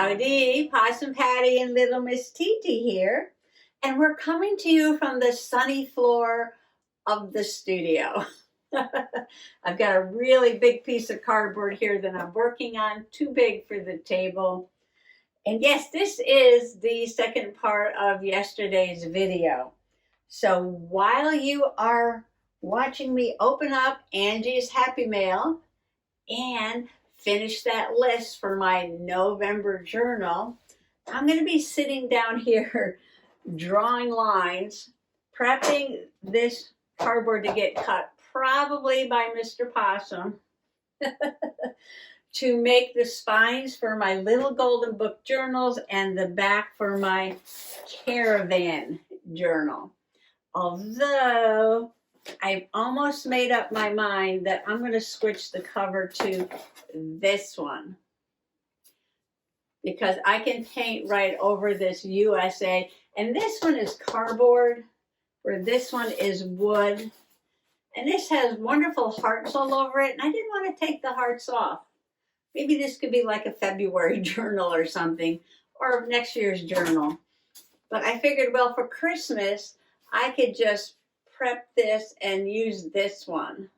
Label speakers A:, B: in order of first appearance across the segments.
A: Howdy, Possum Patty and Little Miss Titi here. And we're coming to you from the sunny floor of the studio. I've got a really big piece of cardboard here that I'm working on, too big for the table. And yes, this is the second part of yesterday's video. So while you are watching me open up Angie's Happy Mail and finish that list for my November journal, I'm going to be sitting down here drawing lines, prepping this cardboard to get cut, probably by Mr. Possum, to make the spines for my little golden book journals and the back for my Caravan journal. Although I've almost made up my mind that I'm going to switch the cover to this one, because I can paint right over this USA, and this one is cardboard, where this one is wood, and this has wonderful hearts all over it, and I didn't want to take the hearts off. Maybe this could be like a February journal or something, or next year's journal. But I figured, well, for Christmas, I could just prep this and use this one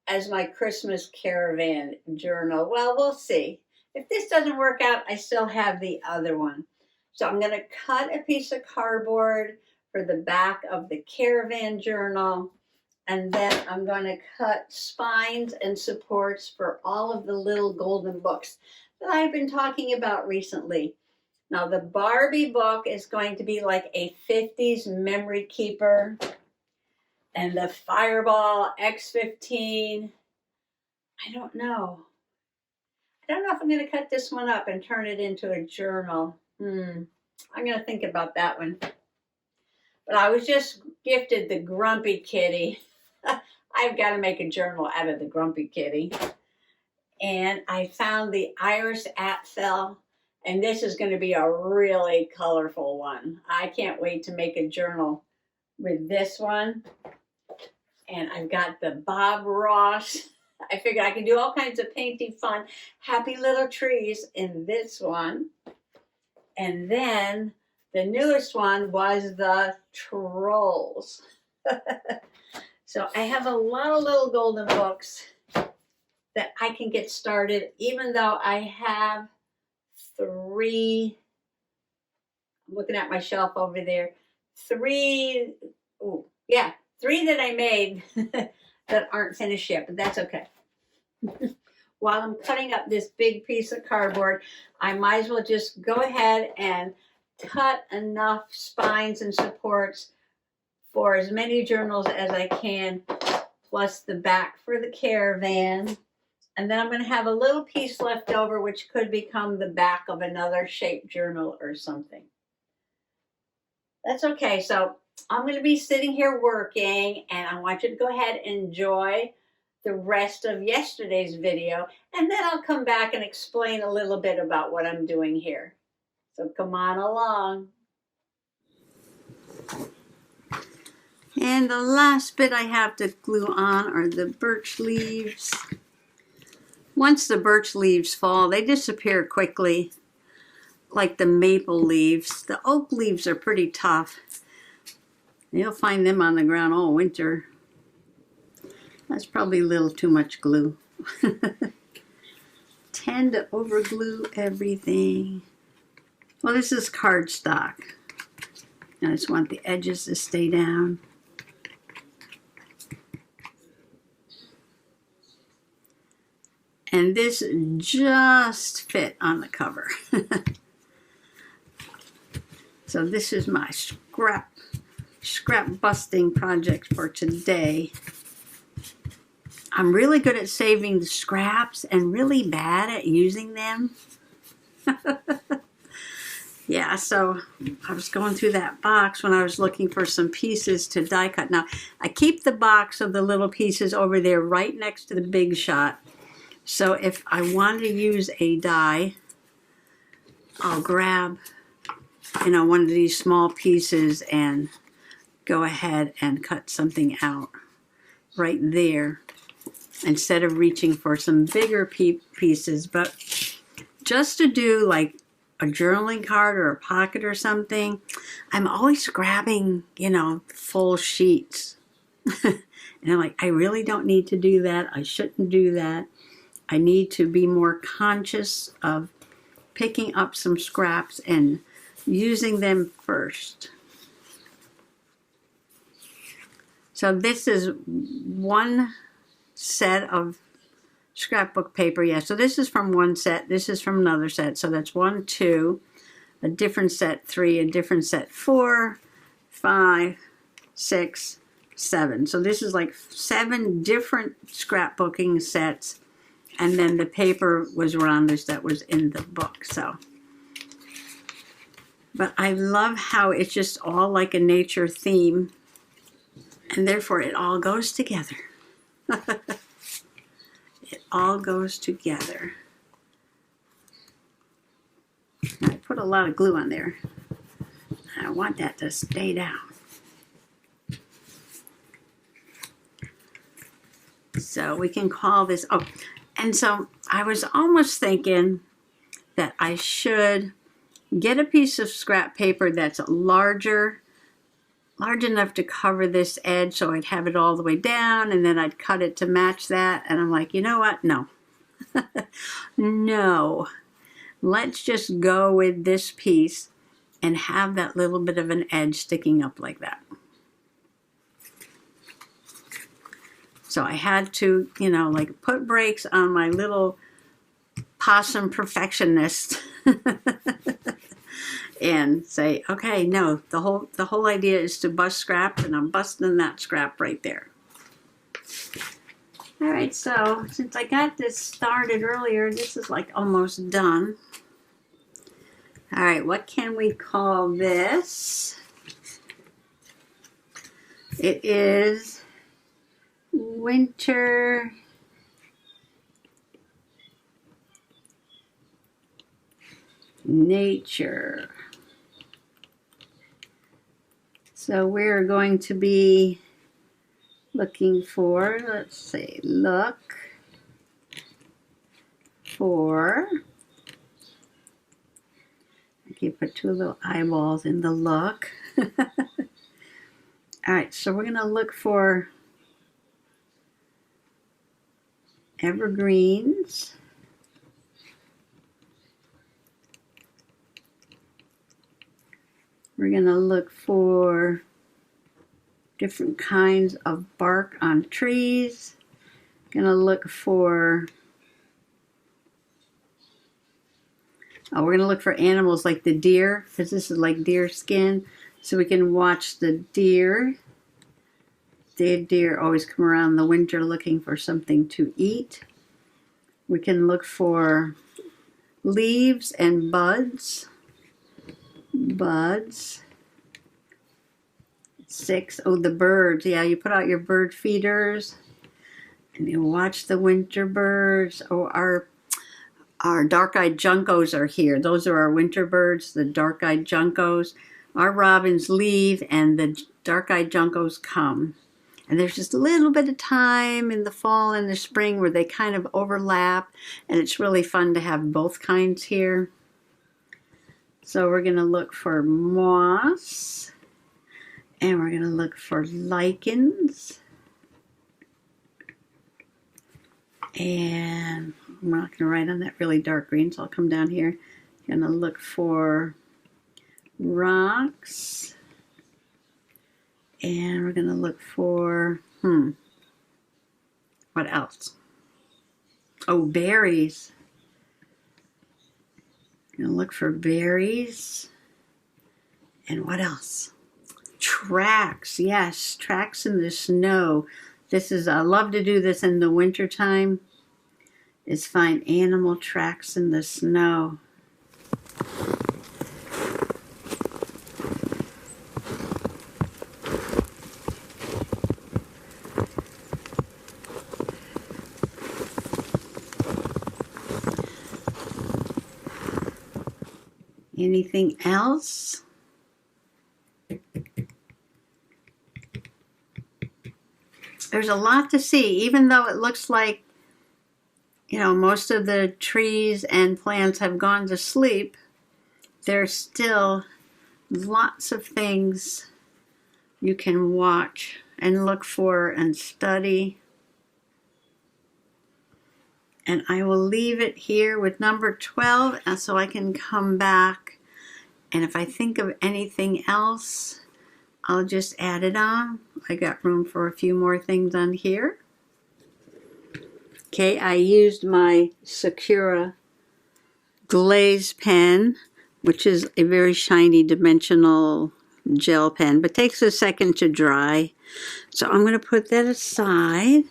A: as my Christmas Caravan journal. Well, we'll see. If this doesn't work out, I still have the other one. So I'm going to cut a piece of cardboard for the back of the Caravan journal, and then I'm going to cut spines and supports for all of the little golden books that I've been talking about recently. Now, the Barbie book is going to be like a 50s memory keeper, and the Fireball X15, I don't know. I don't know if I'm going to cut this one up and turn it into a journal. I'm going to think about that one. But I was just gifted the Grumpy Kitty. I've got to make a journal out of the Grumpy Kitty. And I found the Iris Apfel, and this is going to be a really colorful one. I can't wait to make a journal with this one. And I've got the Bob Ross. I figured I can do all kinds of painting fun, happy little trees in this one. And then the newest one was the Trolls. So I have a lot of little golden books that I can get started, even though I have three. I'm looking at my shelf over there. Three that I made that aren't finished yet, but that's okay. While I'm cutting up this big piece of cardboard, I might as well just go ahead and cut enough spines and supports for as many journals as I can, plus the back for the Caravan. And then I'm going to have a little piece left over, which could become the back of another shaped journal or something. That's okay. So I'm going to be sitting here working, and I want you to go ahead and enjoy the rest of yesterday's video, and then I'll come back and explain a little bit about what I'm doing here. So come on along. And the last bit I have to glue on are the birch leaves. Once the birch leaves fall, they disappear quickly, like the maple leaves. The oak leaves are pretty tough. You'll find them on the ground all winter. That's probably a little too much glue. Tend to overglue everything. Well, this is cardstock. I just want the edges to stay down. And this just fit on the cover. So this is my scrap busting project for today. I'm really good at saving the scraps and really bad at using them. Yeah, so I was going through that box when I was looking for some pieces to die cut. Now, I keep the box of the little pieces over there right next to the Big Shot. So if I want to use a die, I'll grab, one of these small pieces and go ahead and cut something out right there instead of reaching for some bigger pieces. But just to do like a journaling card or a pocket or something, I'm always grabbing, you know, full sheets. And I'm like, I really don't need to do that. I shouldn't do that. I need to be more conscious of picking up some scraps and using them first. So this is one set of scrapbook paper. Yeah, so this is from one set. This is from another set. So that's 1, 2, a different set 3, a different set 4, 5, 6, 7. So this is like 7 different scrapbooking sets. And then the paper was Rhonda's that was in the book. So, but I love how it's just all like a nature theme. And therefore it all goes together. It all goes together. I put a lot of glue on there. I want that to stay down. So we can call this, oh, and so I was almost thinking that I should get a piece of scrap paper that's large enough to cover this edge, so I'd have it all the way down, and then I'd cut it to match that. And I'm like, you know what? No. No. Let's just go with this piece and have that little bit of an edge sticking up like that. So I had to, you know, like put brakes on my little possum perfectionist and say, okay, no, the whole idea is to bust scrap, and I'm busting that scrap right there. All right, so since I got this started earlier, this is like almost done. All right, what can we call this? It is winter nature. So we're going to be looking for, let's see, look for, I can put 2 little eyeballs in the look. All right, so we're going to look for evergreens. We're going to look for different kinds of bark on trees. Going to look for, oh, we're going to look for animals like the deer, because this is like deer skin, so we can watch the deer. The deer always come around in the winter looking for something to eat. We can look for leaves and buds. Buds. 6. Oh, the birds. Yeah, you put out your bird feeders and you watch the winter birds. Oh, our dark-eyed juncos are here. Those are our winter birds, the dark-eyed juncos. Our robins leave and the dark-eyed juncos come. And there's just a little bit of time in the fall and the spring where they kind of overlap, and it's really fun to have both kinds here. So we're going to look for moss, and we're going to look for lichens, and I'm not going to write on that really dark green, so I'll come down here. Going to look for rocks. And we're going to look for, what else? Oh, berries. Going to look for berries. And what else? Tracks. Yes, tracks in the snow. This is, I love to do this in the winter time, is find animal tracks in the snow. Anything else? There's a lot to see, even though it looks like, you know, most of the trees and plants have gone to sleep. there's still lots of things you can watch and look for and study. And I will leave it here with number 12 so I can come back. And if I think of anything else, I'll just add it on. I got room for a few more things on here. Okay, I used my Sakura glaze pen, which is a very shiny dimensional gel pen, but takes a second to dry. So I'm going to put that aside.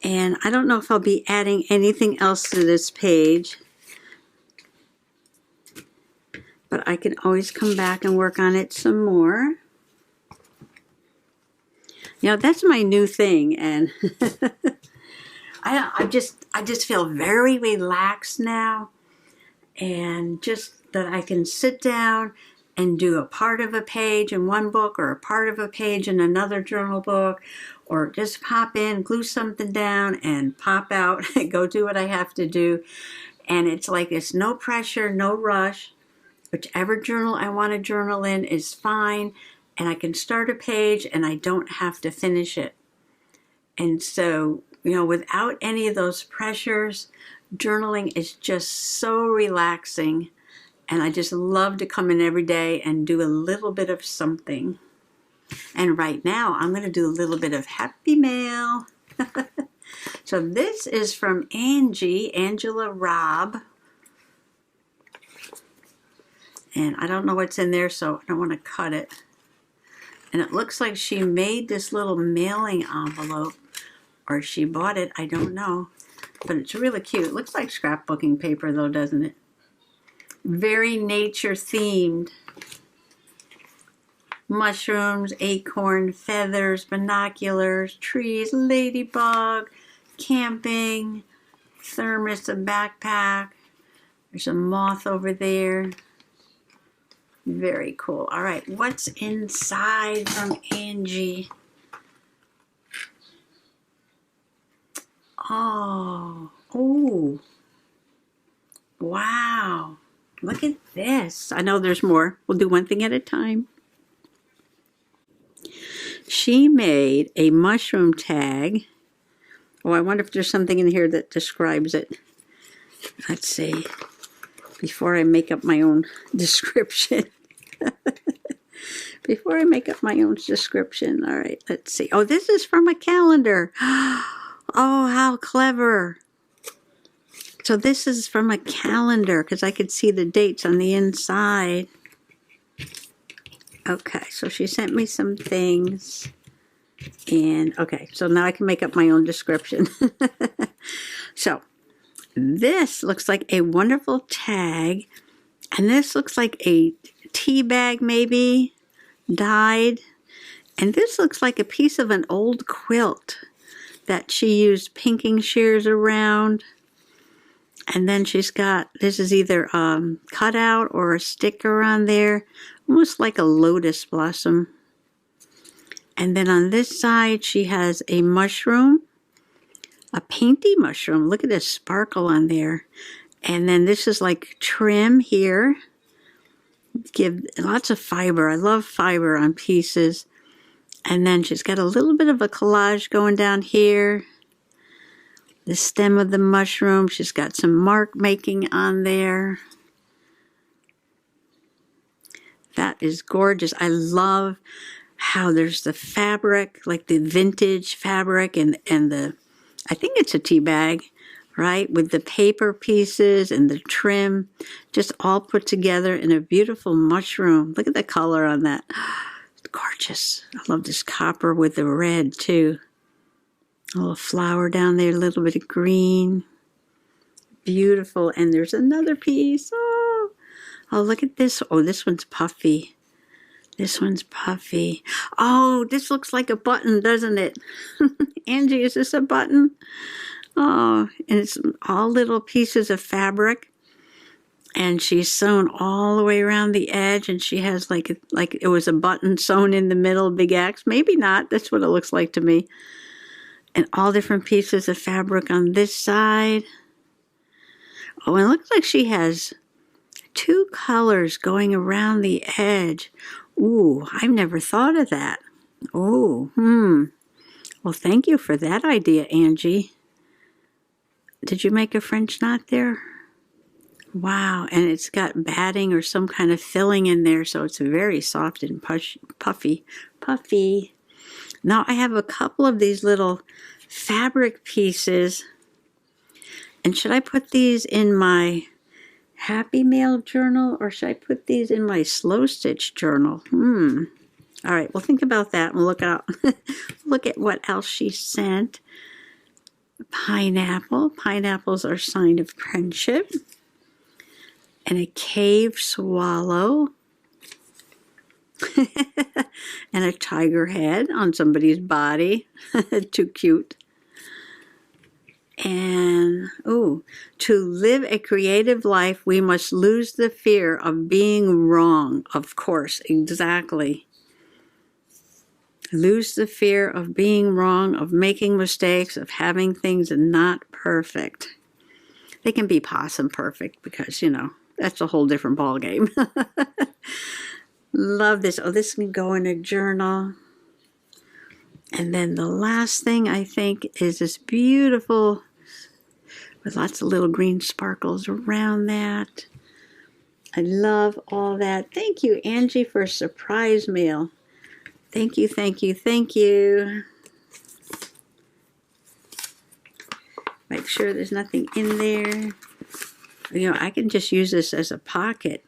A: And I don't know if I'll be adding anything else to this page, but I can always come back and work on it some more. You know, that's my new thing, and I just feel very relaxed now, and just that I can sit down and do a part of a page in one book or a part of a page in another journal book, or just pop in, glue something down, and pop out and go do what I have to do. And it's like it's no pressure, no rush. Whichever journal I want to journal in is fine, and I can start a page and I don't have to finish it. And so, you know, without any of those pressures, journaling is just so relaxing. And I just love to come in every day and do a little bit of something. And right now, I'm going to do a little bit of happy mail. So this is from Angie, Angela Robb. And I don't know what's in there, so I don't want to cut it. And it looks like she made this little mailing envelope. Or she bought it, I don't know. But it's really cute. It looks like scrapbooking paper, though, doesn't it? Very nature themed. Mushrooms, acorn, feathers, binoculars, trees, ladybug, camping, thermos, a backpack. There's a moth over there. Very cool. All right, what's inside from Angie? Oh, wow. Look at this. I know there's more. We'll do one thing at a time. She made a mushroom tag. Oh, I wonder if there's something in here that describes it. Let's see. Before I make up my own description. Before I make up my own description. All right, let's see. Oh, this is from a calendar. Oh, how clever. So this is from a calendar because I could see the dates on the inside. Okay, so she sent me some things. And okay, so now I can make up my own description. So this looks like a wonderful tag. And this looks like a tea bag maybe, dyed. And this looks like a piece of an old quilt that she used pinking shears around. And then she's got, this is either cut out or a sticker on there, almost like a lotus blossom. And then on this side, she has a mushroom, a painty mushroom. Look at this sparkle on there. And then this is like trim here. Give lots of fiber. I love fiber on pieces. And then she's got a little bit of a collage going down here. The stem of the mushroom. She's got some mark making on there. That is gorgeous. I love how there's the fabric, like the vintage fabric and the, I think it's a tea bag, right? With the paper pieces and the trim, just all put together in a beautiful mushroom. Look at the color on that. It's gorgeous. I love this copper with the red too. A little flower down there, a little bit of green. Beautiful. And there's another piece. Oh, look at this. Oh, this one's puffy. This one's puffy. Oh, this looks like a button, doesn't it? Angie, is this a button? Oh, and it's all little pieces of fabric. And she's sewn all the way around the edge. And she has like it was a button sewn in the middle, big X. Maybe not. That's what it looks like to me. And all different pieces of fabric on this side. Oh, and it looks like she has 2 colors going around the edge. Ooh, I've never thought of that. Oh, Well, thank you for that idea, Angie. Did you make a French knot there? Wow, and it's got batting or some kind of filling in there, so it's very soft and puffy. Now I have a couple of these little fabric pieces. And should I put these in my Happy Mail journal, or should I put these in my Slow Stitch journal? All right, well, think about that and look out. Look at what else she sent. Pineapple. Pineapples are a sign of friendship. And a cave swallow. And a tiger head on somebody's body. Too cute. And, to live a creative life, we must lose the fear of being wrong. Of course, exactly. Lose the fear of being wrong, of making mistakes, of having things not perfect. They can be possum perfect because, that's a whole different ballgame. Love this. Oh, this can go in a journal. And then the last thing I think is this beautiful, with lots of little green sparkles around that. I love all that. Thank you, Angie, for surprise mail. Thank you, thank you, thank you. Make sure there's nothing in there. I can just use this as a pocket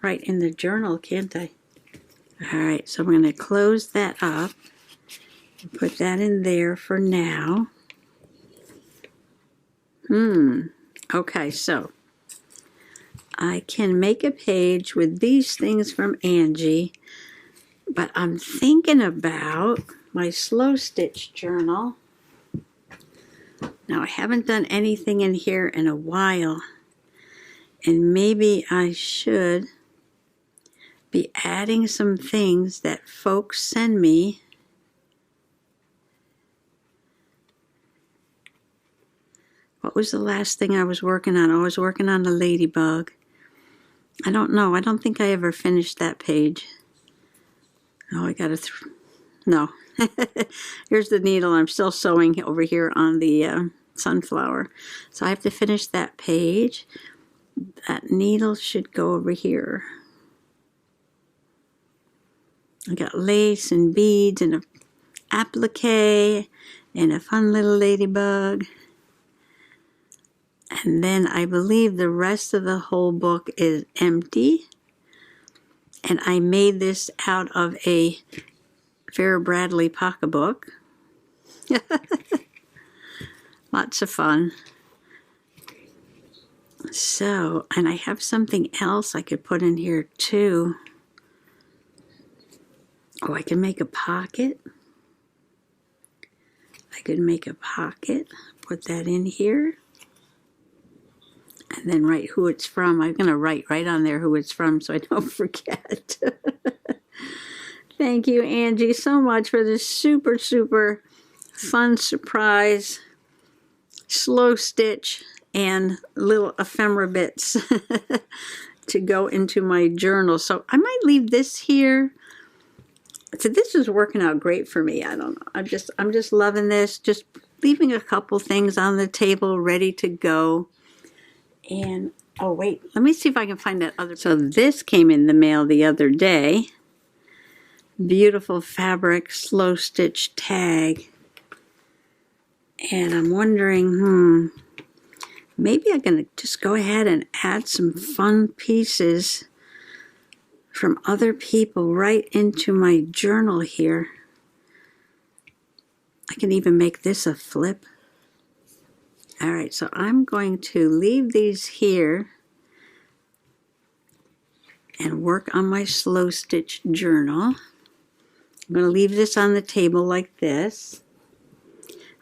A: right in the journal, can't I? All right, so I'm going to close that up. Put that in there for now. Okay, so I can make a page with these things from Angie, but I'm thinking about my Slow Stitch journal. Now, I haven't done anything in here in a while, and maybe I should be adding some things that folks send me. What was the last thing I was working on? I was working on the ladybug. I don't know. I don't think I ever finished that page. Oh, I gotta no. Here's the needle. I'm still sewing over here on the sunflower. So I have to finish that page. That needle should go over here. I got lace and beads and an applique and a fun little ladybug. And then I believe the rest of the whole book is empty. And I made this out of a Vera Bradley pocketbook. Lots of fun. So, and I have something else I could put in here too. Oh, I can make a pocket. I could make a pocket, put that in here. And then write who it's from. I'm going to write right on there who it's from so I don't forget. Thank you, Angie, so much for this super, super fun surprise, slow stitch, and little ephemera bits to go into my journal. So I might leave this here. So this is working out great for me. I don't know. I'm just loving this. Just leaving a couple things on the table ready to go. And, oh wait, let me see if I can find that other. So this came in the mail the other day. Beautiful fabric, slow stitch tag. And I'm wondering, maybe I'm going to just go ahead and add some fun pieces from other people right into my journal here. I can even make this a flip. All right, so I'm going to leave these here and work on my slow stitch journal. I'm going to leave this on the table like this.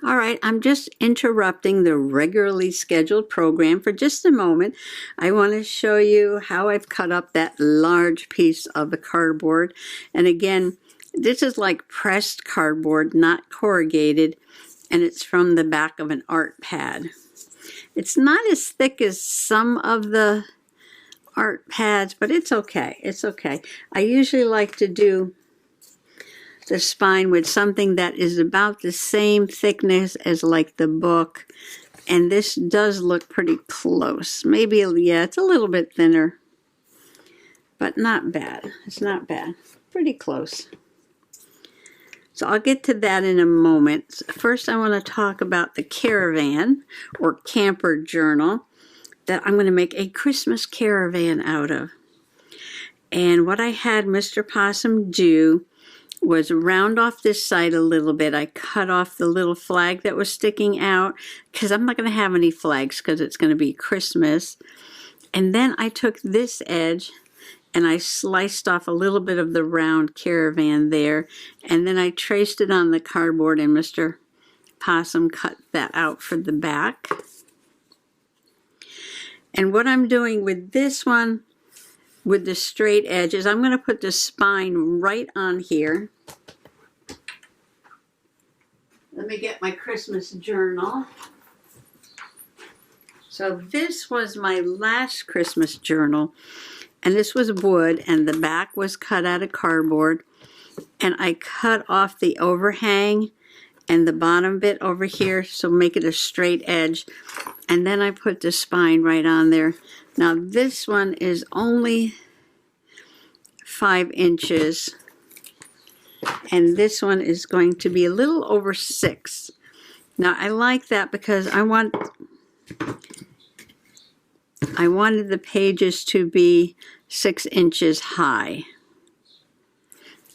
A: All right, I'm just interrupting the regularly scheduled program for just a moment. I want to show you how I've cut up that large piece of the cardboard. And again, this is like pressed cardboard, not corrugated. And it's from the back of an art pad. It's not as thick as some of the art pads, but it's okay. It's okay. I usually like to do the spine with something that is about the same thickness as like the book. And this does look pretty close. Maybe, yeah, it's a little bit thinner. But not bad. It's not bad. Pretty close. So I'll get to that in a moment. First, I want to talk about the Caravan or camper journal that I'm going to make a Christmas caravan out of. And what I had Mr. Possum do was round off this side a little bit. I cut off the little flag that was sticking out because I'm not going to have any flags because it's going to be Christmas. And then I took this edge and I sliced off a little bit of the round caravan there, and then I traced it on the cardboard, and Mr. Possum cut that out for the back. And what I'm doing with this one, with the straight edges, I'm going to put the spine right on here. Let me get my Christmas journal. So this was my last Christmas journal. And this was wood, and the back was cut out of cardboard. And I cut off the overhang and the bottom bit over here, so make it a straight edge. And then I put the spine right on there. Now this one is only 5 inches. And this one is going to be a little over 6. Now I like that because I wanted the pages to be 6 inches high.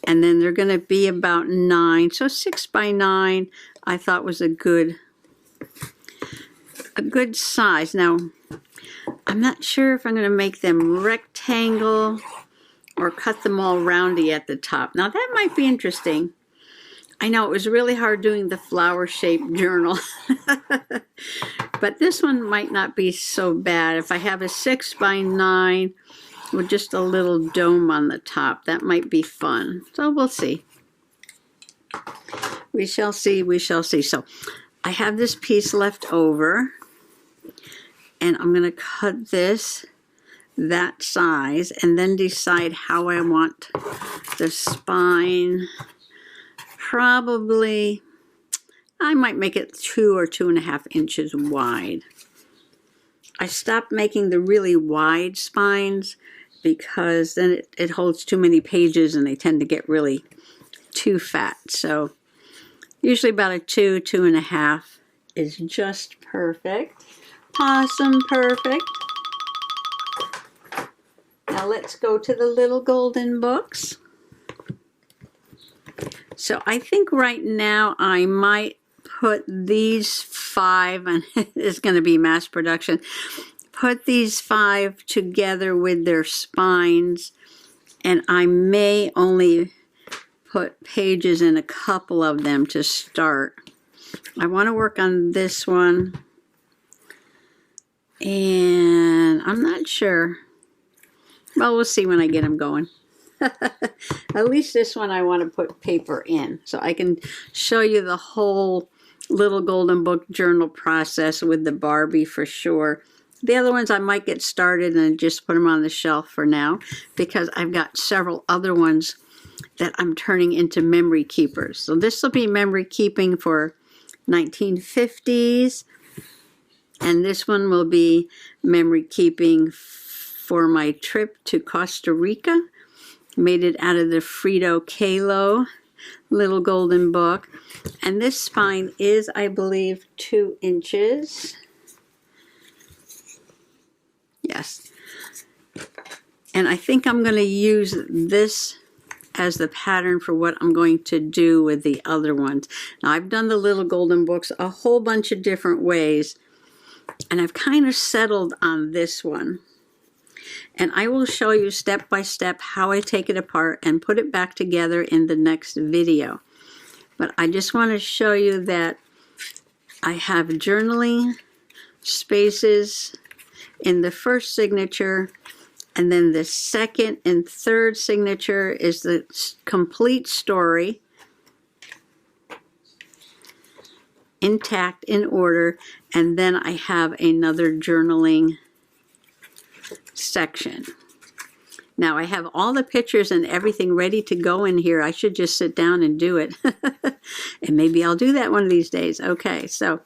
A: And then they're going to be about 9. So 6 by 9 I thought was a good size. Now, I'm not sure if I'm going to make them rectangle or cut them all roundy at the top. Now that might be interesting. I know it was really hard doing the flower-shaped journal. But this one might not be so bad. If I have a 6 by 9 with just a little dome on the top, that might be fun. So we'll see. We shall see, we shall see. So I have this piece left over, and I'm going to cut this that size and then decide how I want the spine. Probably, I might make it 2 or 2.5 inches wide. I stopped making the really wide spines because then it holds too many pages and they tend to get really too fat. So usually about a 2, 2.5 is just perfect. Possum perfect. Now let's go to the little golden books. So I think right now I might put these 5, and it's going to be mass production, put these 5 together with their spines, and I may only put pages in a couple of them to start. I want to work on this one, and I'm not sure. Well, we'll see when I get them going. At least this one I want to put paper in, so I can show you the whole little golden book journal process with the Barbie for sure. The other ones I might get started and just put them on the shelf for now, because I've got several other ones that I'm turning into memory keepers. So this will be memory keeping for 1950s, and this one will be memory keeping for my trip to Costa Rica. Made it out of the Frito Kahlo little golden book. And this spine is, I believe, 2 inches. Yes. And I think I'm going to use this as the pattern for what I'm going to do with the other ones. Now, I've done the little golden books a whole bunch of different ways, and I've kind of settled on this one. And I will show you step by step how I take it apart and put it back together in the next video. But I just want to show you that I have journaling spaces in the first signature, and then the second and third signature is the complete story, intact, in order, and then I have another journaling section. Now I have all the pictures and everything ready to go in here. I should just sit down and do it. And maybe I'll do that one of these days. Okay, so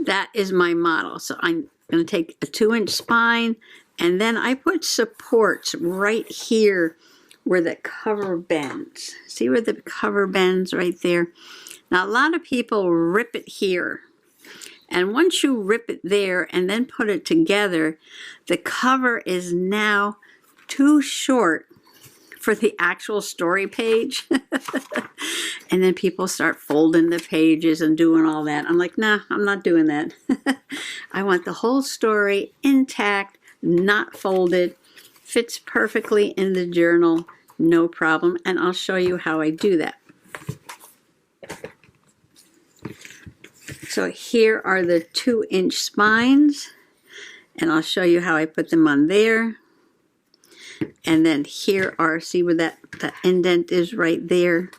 A: that is my model. So I'm going to take a 2-inch spine, and then I put supports right here where the cover bends. See where the cover bends right there? Now a lot of people rip it here. And once you rip it there and then put it together, the cover is now too short for the actual story page. And then people start folding the pages and doing all that. I'm like, nah, I'm not doing that. I want the whole story intact, not folded, fits perfectly in the journal, no problem. And I'll show you how I do that. So here are the 2-inch spines, and I'll show you how I put them on there. And then here are, see where that indent is right there?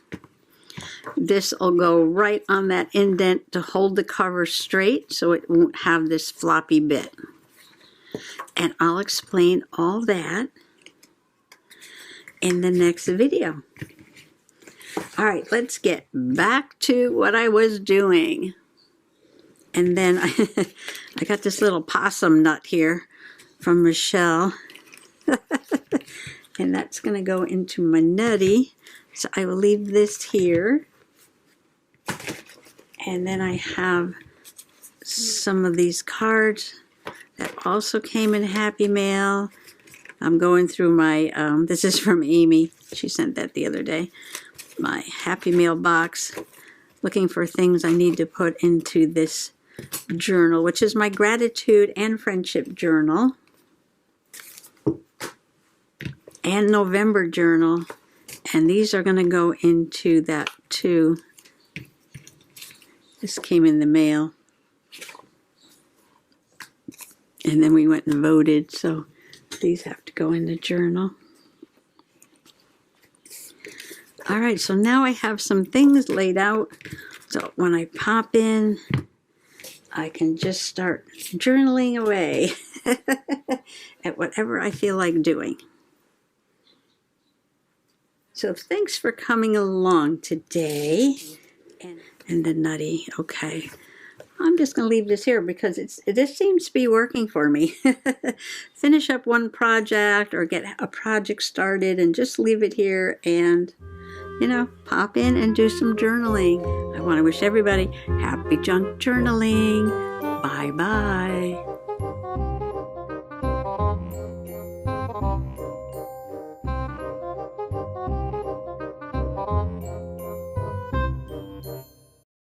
A: This will go right on that indent to hold the cover straight so it won't have this floppy bit. And I'll explain all that in the next video. All right, let's get back to what I was doing. And then I got this little possum nut here from Michelle. And that's going to go into my nutty. So I will leave this here. And then I have some of these cards that also came in Happy Mail. I'm going through my, this is from Amy. She sent that the other day. My Happy Mail box. Looking for things I need to put into this journal, which is my gratitude and friendship journal and November journal, and these are going to go into that too. This came in the mail, and then we went and voted, so these have to go in the journal. All right, so now I have some things laid out, so when I pop in, I can just start journaling away at whatever I feel like doing. So thanks for coming along today. And the nutty, okay. I'm just going to leave this here because this seems to be working for me. Finish up one project or get a project started and just leave it here and, you know, pop in and do some journaling. I want to wish everybody happy junk journaling. Bye-bye.